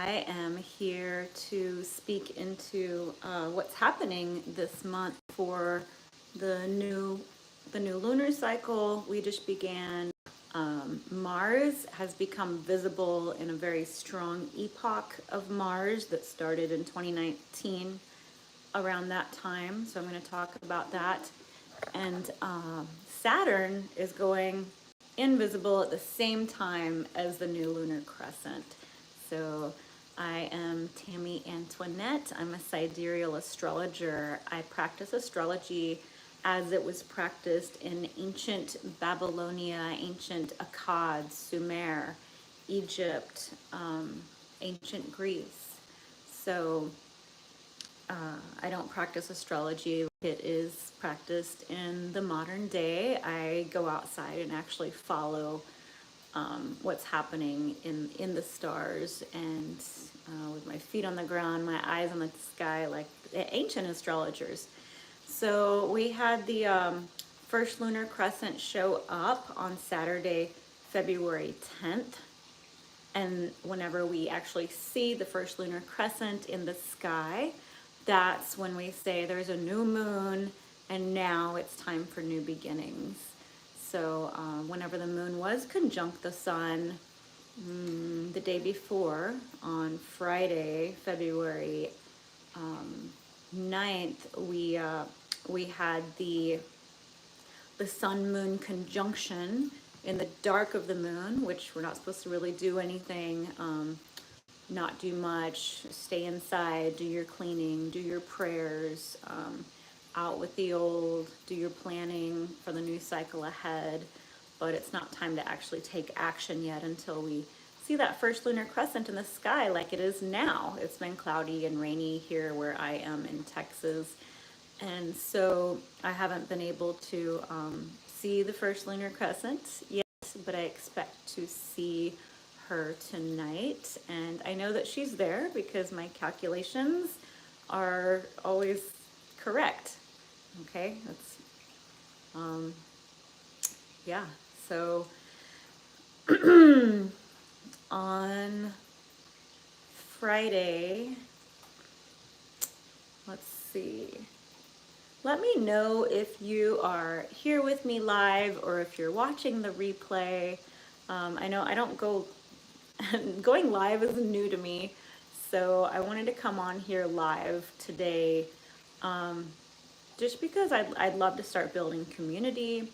I am here to speak into what's happening this month for the new lunar cycle. We just began. Mars has become visible in a very strong epoch of Mars that started in 2019 around that time. So I'm going to talk about that. And Saturn is going invisible at the same time as the new lunar crescent. So I am Tammy Antoinette. I'm a sidereal astrologer. I practice astrology as it was practiced in ancient Babylonia, ancient Akkad, Sumer, Egypt, ancient Greece. So I don't practice astrology. It is practiced in the modern day. I go outside and actually follow what's happening in the stars, and with my feet on the ground, my eyes on the sky, like the ancient astrologers. So we had the first lunar crescent show up on Saturday, February 10th. And whenever we actually see the first lunar crescent in the sky, that's when we say there's a new moon and now it's time for new beginnings. So whenever the moon was conjunct the sun the day before, on Friday, February 9th, we had the sun-moon conjunction in the dark of the moon, which we're not supposed to really do anything, not do much, stay inside, do your cleaning, do your prayers, out with the old, do your planning for the new cycle ahead. But it's not time to actually take action yet until we see that first lunar crescent in the sky like it is now. It's been cloudy and rainy here where I am in Texas. And so I haven't been able to see the first lunar crescent yet, but I expect to see her tonight. And I know that she's there because my calculations are always correct. Okay, that's, yeah, so on Friday, let's see. Let me know if you are here with me live or if you're watching the replay. I know I don't go, going live is new to me, so I wanted to come on here live today just because I'd love to start building community.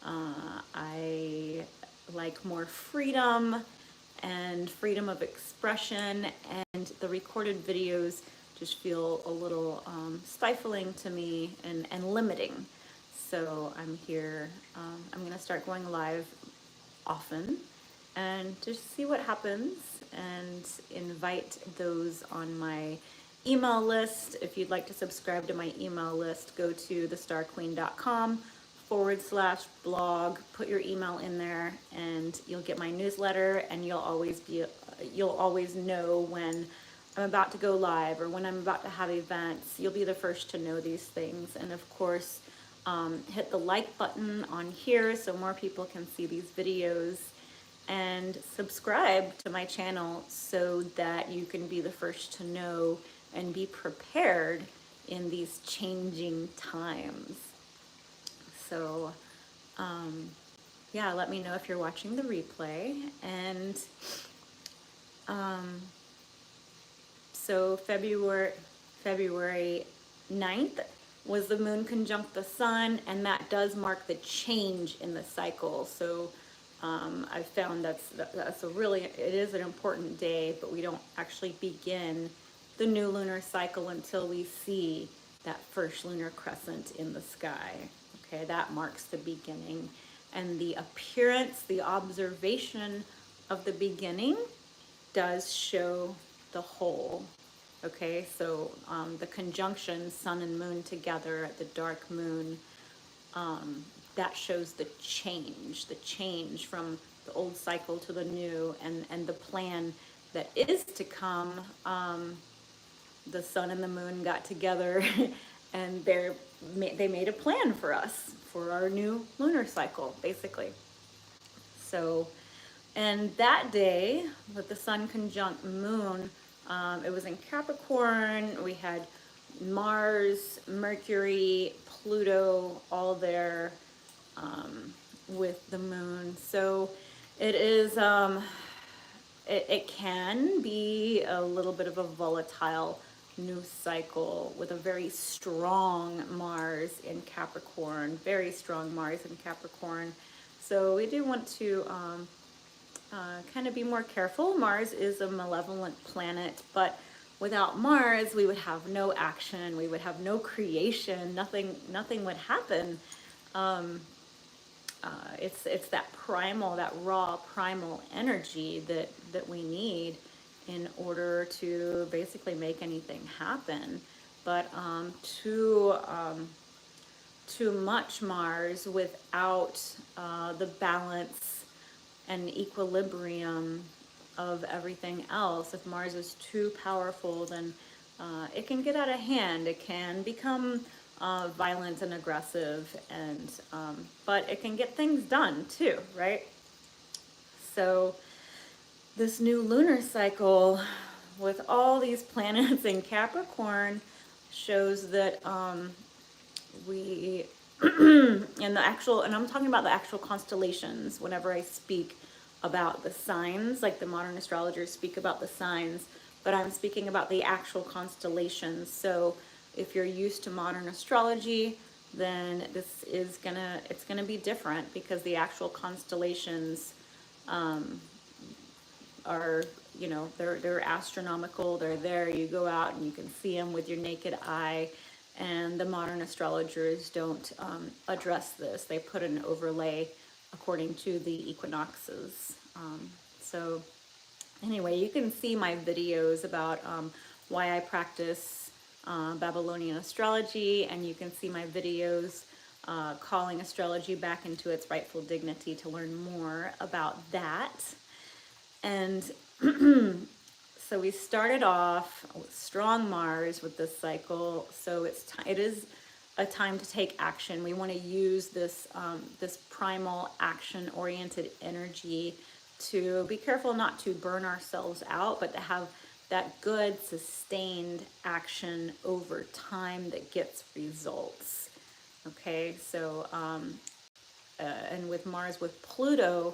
I like more freedom and freedom of expression, and the recorded videos just feel a little stifling to me and limiting. So I'm here, I'm gonna start going live often and just see what happens and invite those on my email list. If you'd like to subscribe to my email list, go to thestarqueen.com/blog, put your email in there and you'll get my newsletter, and you'll always know when I'm about to go live or when I'm about to have events. You'll be the first to know these things. And of course, hit the like button on here so more people can see these videos, and subscribe to my channel so that you can be the first to know and be prepared in these changing times. So yeah, let me know if you're watching the replay. And so February 9th was the moon conjunct the sun, and that does mark the change in the cycle. So I found that's a really, it is an important day, but we don't actually begin the new lunar cycle until we see that first lunar crescent in the sky. Okay, that marks the beginning. And the appearance, the observation of the beginning does show the whole. Okay, so the conjunction, sun and moon together at the dark moon, that shows the change from the old cycle to the new, and the plan that is to come. The sun and the moon got together and they made a plan for us for our new lunar cycle, basically. So, and that day with the sun conjunct moon, It was in Capricorn. We had Mars, Mercury, Pluto, all there with the moon. So it is, it can be a little bit of a volatile new cycle with a very strong Mars in Capricorn, very strong Mars in Capricorn. So we do want to kind of be more careful. Mars is a malevolent planet, but without Mars, we would have no action, we would have no creation, nothing would happen. It's that primal, that raw primal energy that we need in order to basically make anything happen. But too much Mars without the balance and equilibrium of everything else. If Mars is too powerful, then it can get out of hand. It can become violent and aggressive, and but it can get things done too, right? So this new lunar cycle with all these planets in Capricorn shows that we and I'm talking about the actual constellations whenever I speak about the signs, like the modern astrologers speak about the signs, but I'm speaking about the actual constellations. So if you're used to modern astrology, then it's gonna be different, because the actual constellations are, you know, they're astronomical. They're there. You go out and you can see them with your naked eye. And the modern astrologers don't address this. They put an overlay according to the equinoxes. So anyway, you can see my videos about why I practice Babylonian astrology, and you can see my videos calling astrology back into its rightful dignity to learn more about that. And so we started off with strong Mars with this cycle. So it is a time to take action. We want to use this this primal action-oriented energy to be careful not to burn ourselves out, but to have that good sustained action over time that gets results. Okay, so and with Mars with Pluto,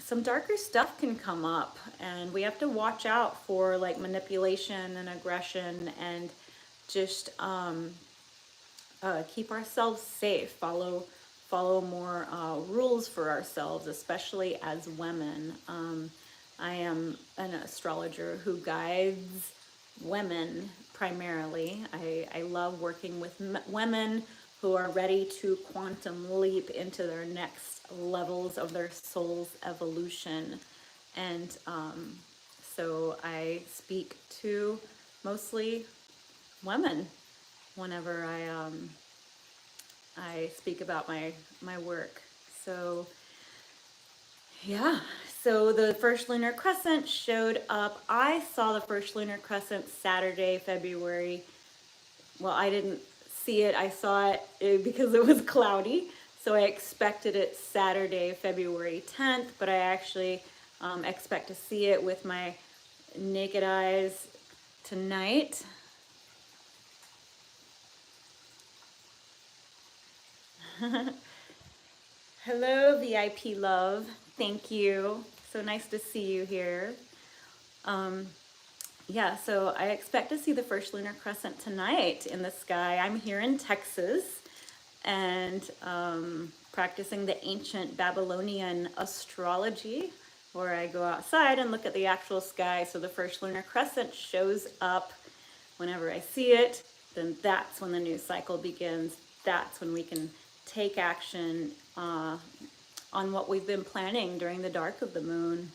some darker stuff can come up, and we have to watch out for like manipulation and aggression, and just keep ourselves safe, follow more rules for ourselves, especially as women. I am an astrologer who guides women primarily. I love working with women who are ready to quantum leap into their next levels of their soul's evolution. And so I speak to mostly women whenever I speak about my work. So yeah, so the first lunar crescent showed up. I saw the first lunar crescent Saturday, February. Well, I didn't see it. I saw it because it was cloudy. So I expected it Saturday, February 10th, but I actually expect to see it with my naked eyes tonight. Hello, VIP love. Thank you. So nice to see you here. Yeah, so I expect to see the first lunar crescent tonight in the sky. I'm here in Texas, and practicing the ancient Babylonian astrology, where I go outside and look at the actual sky. So the first lunar crescent shows up. Whenever I see it, then that's when the new cycle begins. That's when we can take action on what we've been planning during the dark of the moon.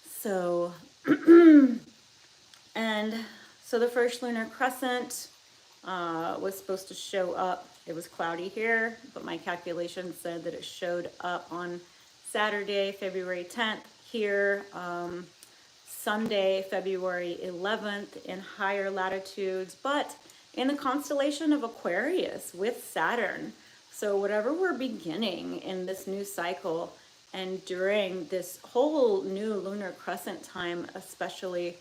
So, and so the first lunar crescent was supposed to show up. It was cloudy here, but my calculations said that it showed up on Saturday, February 10th here, Sunday, February 11th in higher latitudes, but in the constellation of Aquarius with Saturn. So whatever we're beginning in this new cycle, And during this whole new lunar crescent time, especially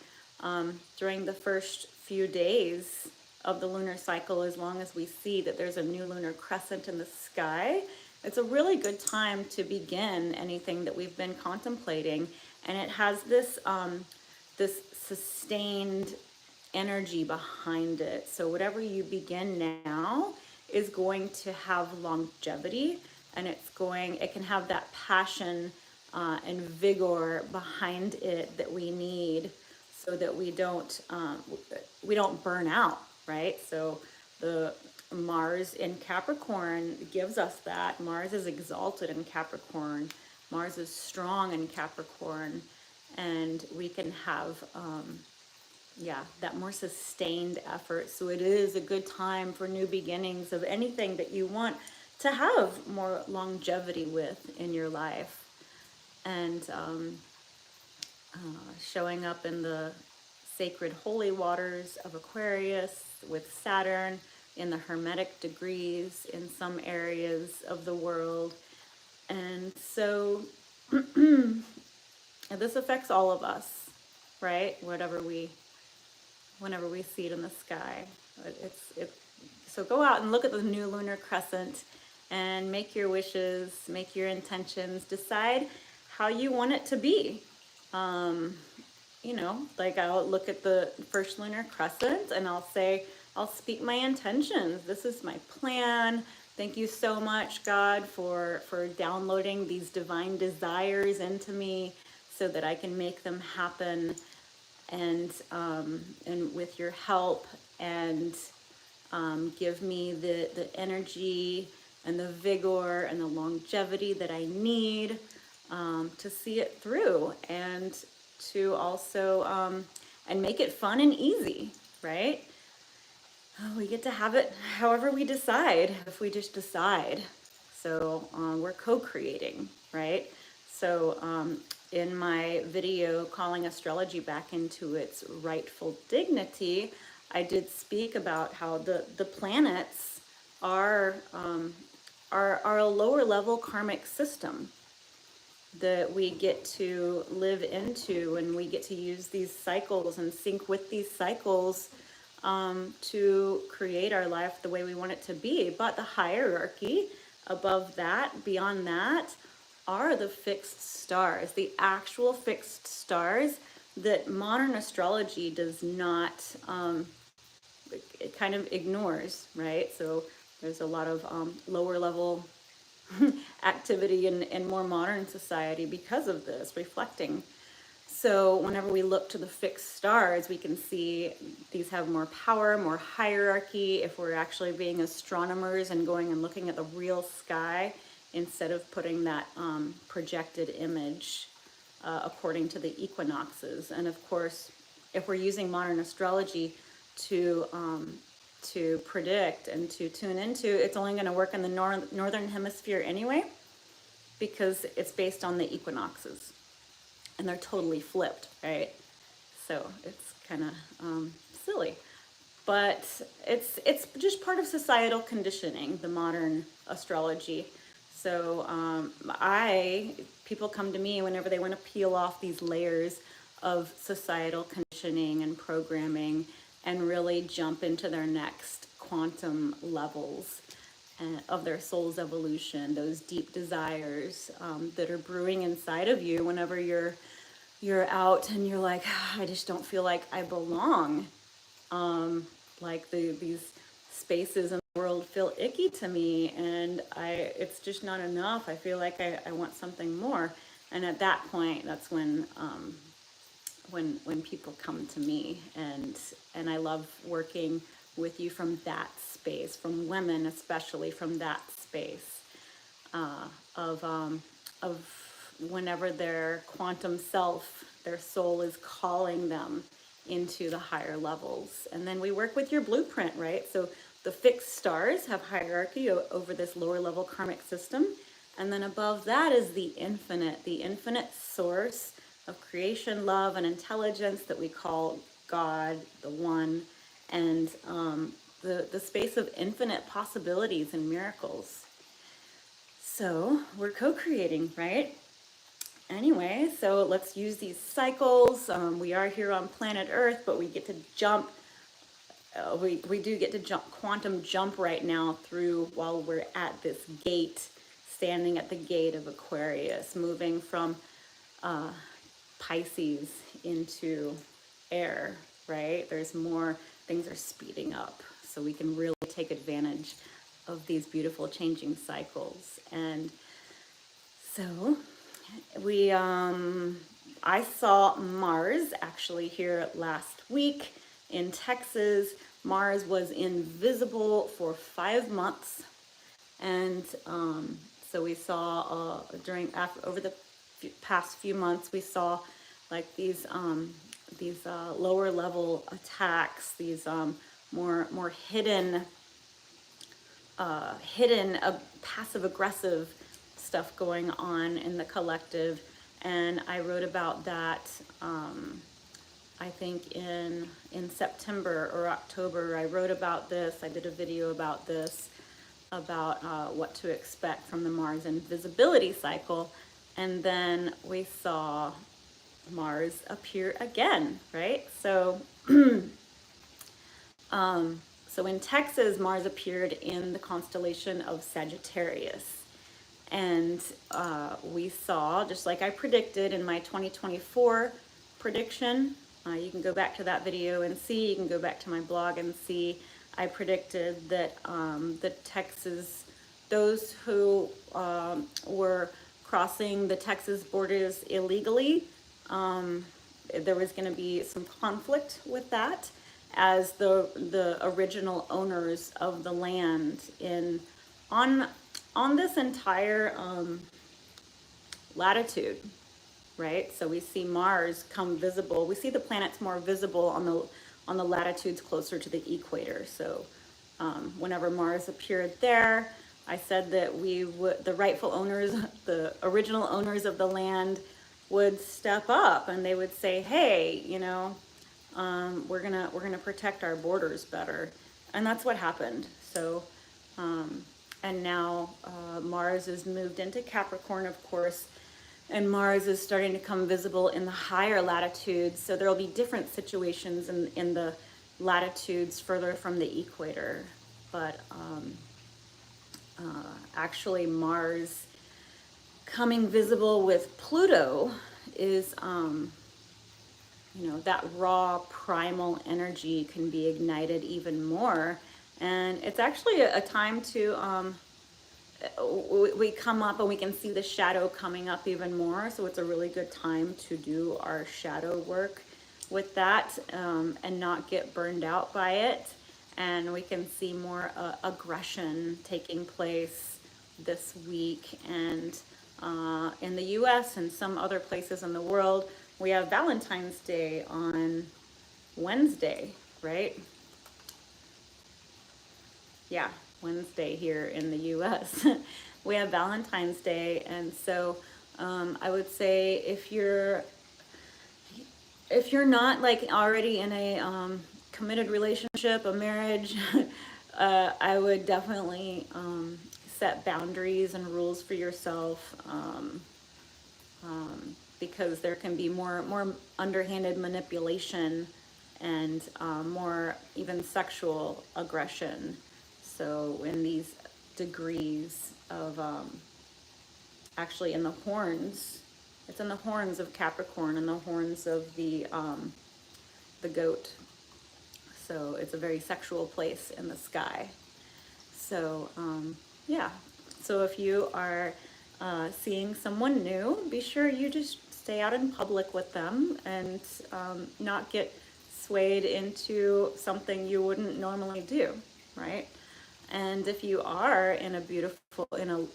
during the first few days of the lunar cycle, as long as we see that there's a new lunar crescent in the sky, it's a really good time to begin anything that we've been contemplating. And it has this this sustained energy behind it. So whatever you begin now is going to have longevity, and it can have that passion and vigor behind it that we need, so that we don't burn out, right? So the Mars in Capricorn gives us that. Mars is exalted in Capricorn. Mars is strong in Capricorn, and we can have that more sustained effort. So it is a good time for new beginnings of anything that you want to have more longevity with in your life. And showing up in the sacred holy waters of Aquarius with Saturn in the Hermetic degrees in some areas of the world. And so this affects all of us, right? Whenever we see it in the sky. So go out and look at the new lunar crescent and make your wishes, make your intentions, decide how you want it to be. Like I'll look at the first lunar crescent and I'll speak my intentions. This is my plan. Thank you so much, God, for downloading these divine desires into me so that I can make them happen. And with your help, and give me the energy and the vigor and the longevity that I need to see it through, and to also and make it fun and easy, right? We get to have it however we decide, if we just decide. So we're co-creating, right? So in my video, Calling Astrology Back into Its Rightful Dignity, I did speak about how the planets are a lower level karmic system that we get to live into, and we get to use these cycles and sync with these cycles to create our life the way we want it to be. But the hierarchy above that, beyond that, are the fixed stars, the actual fixed stars that modern astrology does not, it kind of ignores, right? So there's a lot of lower level activity in more modern society because of this, reflecting. So whenever we look to the fixed stars, we can see these have more power, more hierarchy. If we're actually being astronomers and going and looking at the real sky, instead of putting that projected image according to the equinoxes. And of course, if we're using modern astrology to predict and to tune into, it's only going to work in the northern hemisphere anyway, because it's based on the equinoxes, and they're totally flipped, right? So it's kind of silly, but it's just part of societal conditioning, the modern astrology. So people come to me whenever they want to peel off these layers of societal conditioning and programming and really jump into their next quantum levels of their soul's evolution, those deep desires that are brewing inside of you whenever you're out and you're like, I just don't feel like I belong. Like these spaces in the world feel icky to me, and it's just not enough. I feel like I want something more. And at that point, that's when people come to me, and I love working with you from that space, from women especially, from that space of whenever their quantum self, their soul is calling them into the higher levels. And then we work with your blueprint, right? So the fixed stars have hierarchy over this lower level karmic system. And then above that is the infinite source of creation, love, and intelligence that we call God, the One, and the space of infinite possibilities and miracles. So we're co-creating, right? anyway, so let's use these cycles. We are here on planet Earth, but we get to jump. We do get to quantum jump right now through while we're at this gate, standing at the gate of Aquarius, moving from Pisces into air, right? There's more, things are speeding up, so we can really take advantage of these beautiful changing cycles. And so I saw Mars actually here last week in Texas. Mars was invisible for 5 months, and so we saw over the past few months, we saw like these lower level attacks, these more hidden passive aggressive stuff going on in the collective. And I wrote about that I think in September or October. I wrote about this. I did a video about this, about what to expect from the Mars invisibility cycle. And then we saw Mars appear again, right? So so in Texas, Mars appeared in the constellation of Sagittarius. And we saw, just like I predicted in my 2024 prediction, you can go back to that video and see, you can go back to my blog and see, I predicted that the Texas, those who were crossing the Texas borders illegally, there was going to be some conflict with that, as the original owners of the land on this entire latitude, right? So we see Mars come visible. We see the planets more visible on the latitudes closer to the equator. So whenever Mars appeared there, I said that the rightful owners, the original owners of the land, would step up and they would say, hey, you know, we're gonna protect our borders better. And that's what happened. So and now Mars is moved into Capricorn, of course, and Mars is starting to come visible in the higher latitudes. So there will be different situations in the latitudes further from the equator. But actually Mars coming visible with Pluto is, you know, that raw primal energy can be ignited even more. And it's actually a time to, we come up and we can see the shadow coming up even more. So it's a really good time to do our shadow work with that, and not get burned out by it. And we can see more aggression taking place this week. And in the US and some other places in the world, we have Valentine's Day on Wednesday, right? Yeah, Wednesday here in the US. We have Valentine's Day, and so I would say if you're not like already in a committed relationship, a marriage, I would definitely set boundaries and rules for yourself, because there can be more underhanded manipulation and more even sexual aggression. So in these degrees of actually in the horns, it's in the horns of Capricorn and the horns of the goat. So it's a very sexual place in the sky. So yeah, so if you are seeing someone new, be sure you just stay out in public with them and not get swayed into something you wouldn't normally do, right? And if you are in a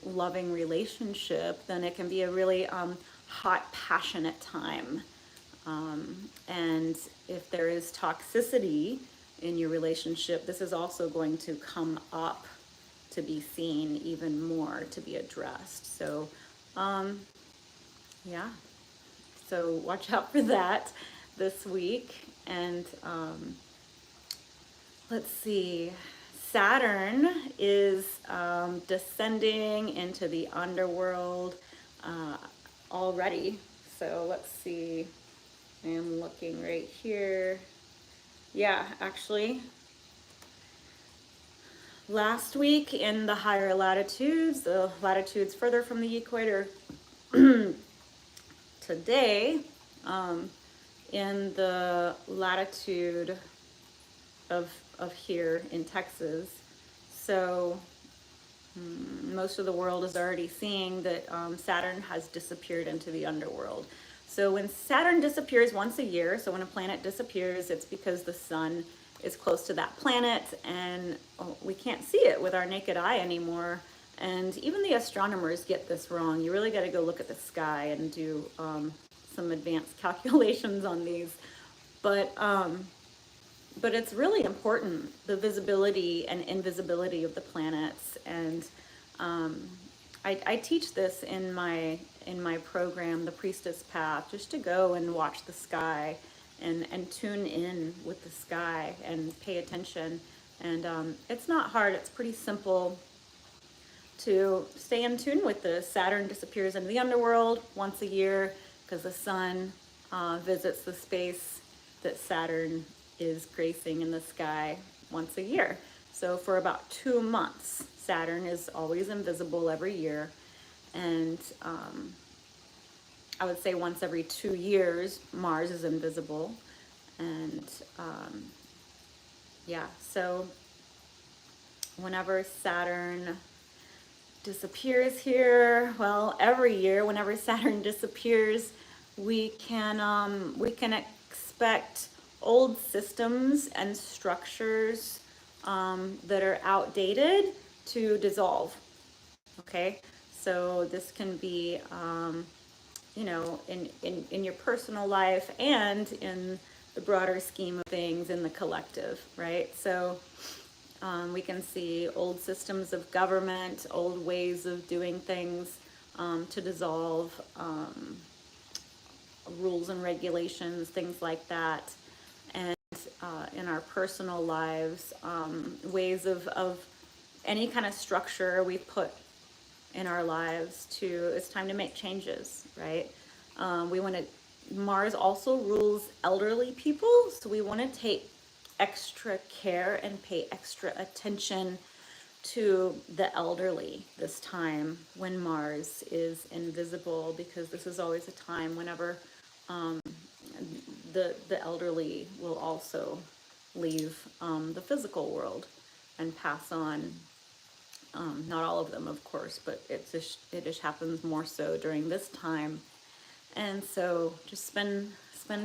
loving relationship, then it can be a really hot, passionate time. And if there is toxicity in your relationship, this is also going to come up to be seen even more, to be addressed. So, yeah. So watch out for that this week. And let's see. Saturn is descending into the underworld already. So let's see. I am looking right here. Yeah, actually, last week in the higher latitudes, the latitudes further from the equator, today, in the latitude of here in Texas. So most of the world is already seeing that Saturn has disappeared into the underworld. So when Saturn disappears once a year, so when a planet disappears, it's because the sun is close to that planet and we can't see it with our naked eye anymore. And even the astronomers get this wrong. You really got to go look at the sky and do some advanced calculations on these. But it's really important, the visibility and invisibility of the planets. And I teach this in my program, The Priestess Path, just to go and watch the sky and tune in with the sky and pay attention. And it's not hard, it's pretty simple to stay in tune with this. Saturn disappears into the underworld once a year because the sun visits the space that Saturn is gracing in the sky once a year. So for about 2 months, Saturn is always invisible every year. And I would say once every 2 years, Mars is invisible. And yeah, so whenever Saturn disappears here, well, every year, whenever Saturn disappears, we can expect old systems and structures that are outdated to dissolve. Okay, so this can be you know, in your personal life and in the broader scheme of things in the collective, right? So we can see old systems of government, old ways of doing things to dissolve, rules and regulations, things like that. And in our personal lives, ways of any kind of structure we put in our lives it's time to make changes, right? Mars also rules elderly people, so we want to take extra care and pay extra attention to the elderly this time when Mars is invisible, because this is always a time whenever the elderly will also leave the physical world and pass on. Not all of them, of course, but it just happens more so during this time. And so just spend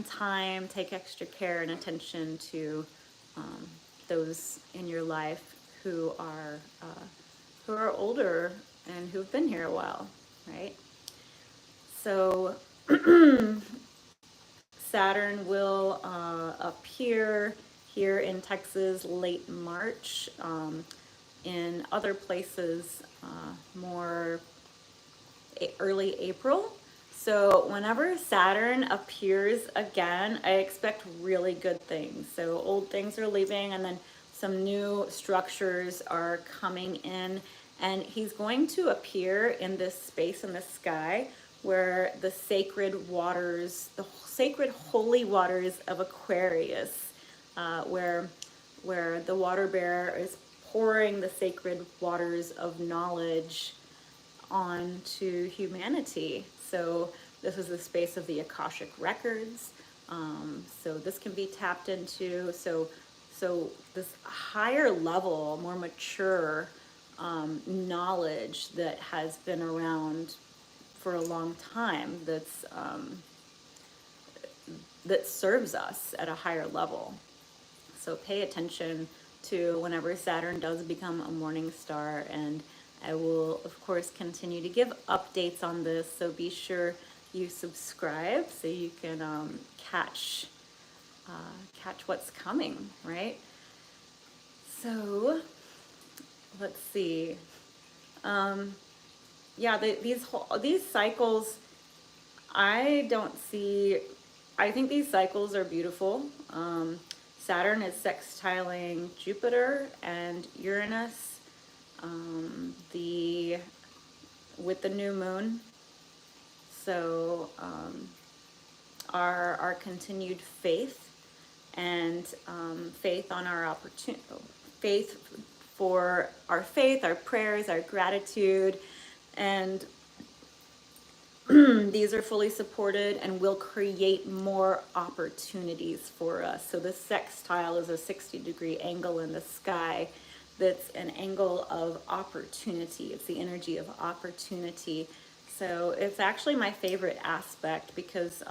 time, take extra care and attention to those in your life who are older and who've been here a while, right? So Saturn will appear here in Texas late March. In other places, more early April. So whenever Saturn appears again, I expect really good things. So old things are leaving and then some new structures are coming in, and he's going to appear in this space in the sky where the sacred waters, the sacred holy waters of Aquarius, where the water bearer is pouring the sacred waters of knowledge onto humanity. So this is the space of the Akashic records. So this can be tapped into. So this higher level, more mature knowledge that has been around for a long time, that serves us at a higher level. So pay attention to whenever Saturn does become a morning star, and I will of course continue to give updates on this, so be sure you subscribe so you can catch what's coming, right? So let's see. Yeah, these cycles, I think these cycles are beautiful. Saturn is sextiling Jupiter and Uranus with the new moon. So our continued faith and faith on our opportunity, faith for our faith, our prayers, our gratitude, and these are fully supported and will create more opportunities for us. So the sextile is a 60-degree angle in the sky that's an angle of opportunity. It's the energy of opportunity. So it's actually my favorite aspect because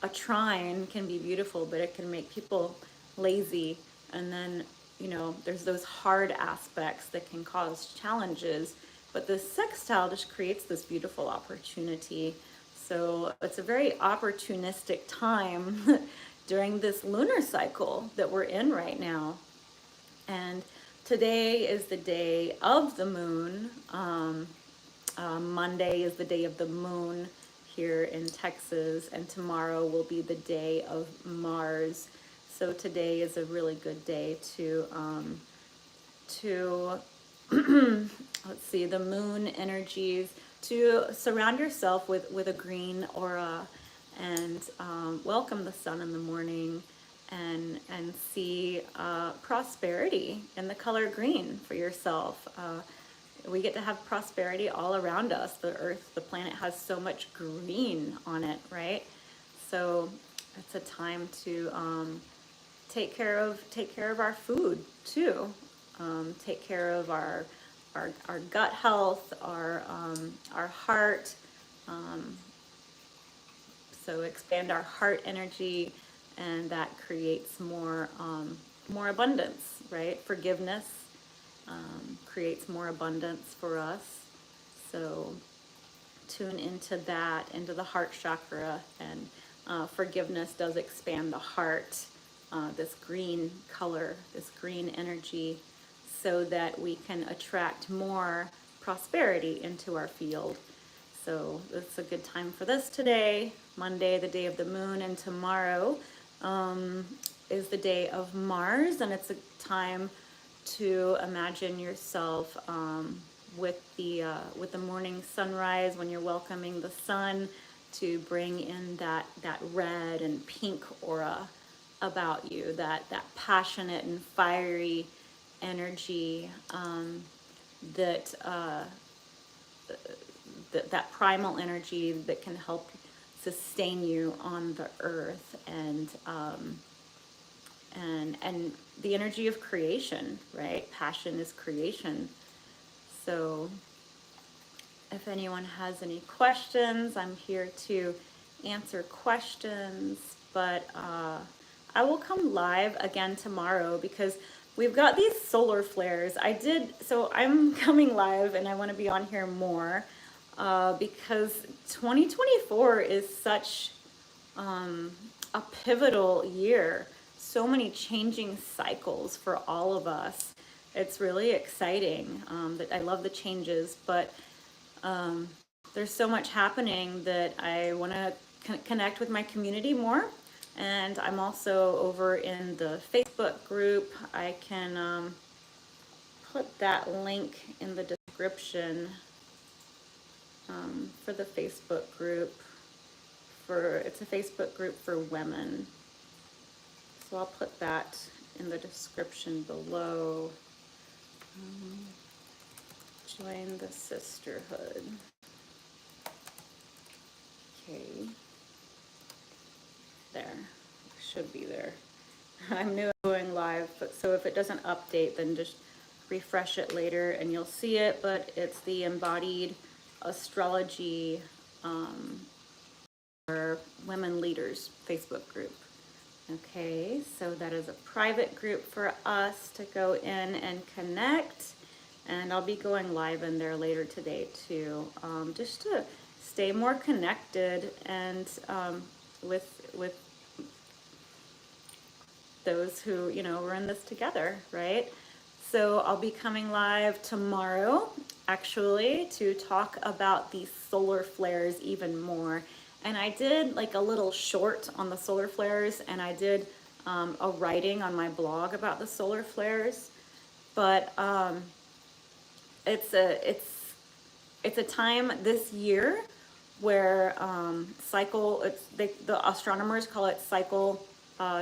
a trine can be beautiful, but it can make people lazy. And then, you know, there's those hard aspects that can cause challenges. But the sextile just creates this beautiful opportunity. So it's a very opportunistic time during this lunar cycle that we're in right now. And today is the day of the moon. Monday is the day of the moon here in Texas, and tomorrow will be the day of Mars. So today is a really good day to let's see, the moon energies, to surround yourself with a green aura and welcome the sun in the morning and see prosperity in the color green for yourself. We get to have prosperity all around us. The earth, the planet has so much green on it, right? So it's a time to take care of our food too. Take care of our gut health, our heart. So expand our heart energy, and that creates more abundance, right? Forgiveness creates more abundance for us. So tune into that, into the heart chakra, and forgiveness does expand the heart. This green color, this green energy, so that we can attract more prosperity into our field. So it's a good time for this today, Monday, the day of the moon, and tomorrow is the day of Mars, and it's a time to imagine yourself with the morning sunrise, when you're welcoming the sun, to bring in that red and pink aura about you, that passionate and fiery energy, that primal energy that can help sustain you on the earth, and the energy of creation, right? Passion is creation. So if anyone has any questions, I'm here to answer questions, but I will come live again tomorrow because we've got these solar flares. So I'm coming live and I want to be on here more because 2024 is such a pivotal year. So many changing cycles for all of us. It's really exciting. That I love the changes, but there's so much happening that I want to connect with my community more. And I'm also over in the Facebook group. I can put that link in the description for the Facebook group. It's a Facebook group for women. So I'll put that in the description below. Join the sisterhood. Okay. There. Should be there. I'm new going live, but so if it doesn't update, then just refresh it later and you'll see it. But it's the Embodied Astrology for Women Leaders Facebook group. Okay, so that is a private group for us to go in and connect, and I'll be going live in there later today too, just to stay more connected and with those who, you know, we're in this together, right? So I'll be coming live tomorrow, actually, to talk about these solar flares even more. And I did like a little short on the solar flares, and I did a writing on my blog about the solar flares. But it's a time this year where the astronomers call it cycle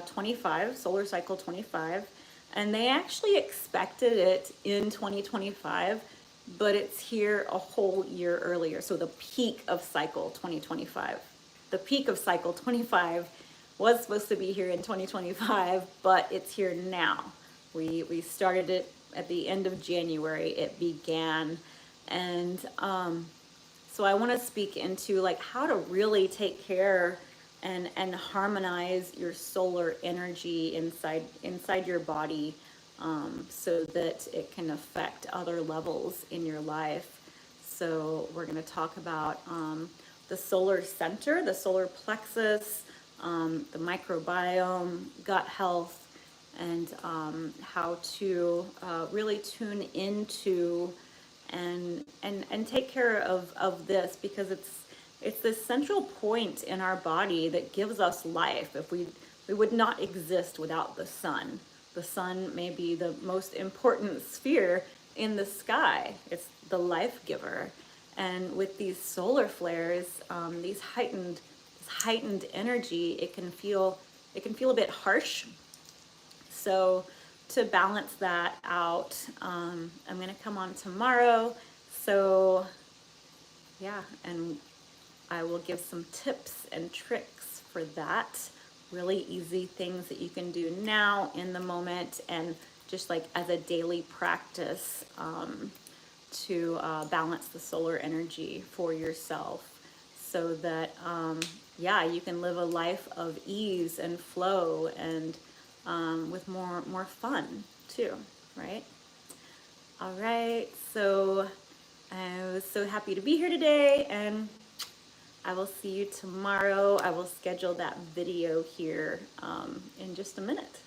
25, solar cycle 25, and they actually expected it in 2025, but it's here a whole year earlier. So the peak of cycle 2025, the peak of cycle 25 was supposed to be here in 2025, but it's here now. We started it at the end of January. It began, and so I want to speak into like how to really take care and harmonize your solar energy inside your body, so that it can affect other levels in your life. So we're going to talk about the solar center, the solar plexus, the microbiome, gut health, and how to really tune into and take care of this, because it's this central point in our body that gives us life. If we would not exist without the sun. The sun may be the most important sphere in the sky. It's the life giver. And with these solar flares, these heightened energy, it can feel a bit harsh. So to balance that out, I'm going to come on tomorrow. So yeah, and I will give some tips and tricks for that. Really easy things that you can do now in the moment, and just like as a daily practice, to balance the solar energy for yourself, so that yeah, you can live a life of ease and flow, and with more fun too, right? All right, so I was so happy to be here today, and I will see you tomorrow. I will schedule that video here in just a minute.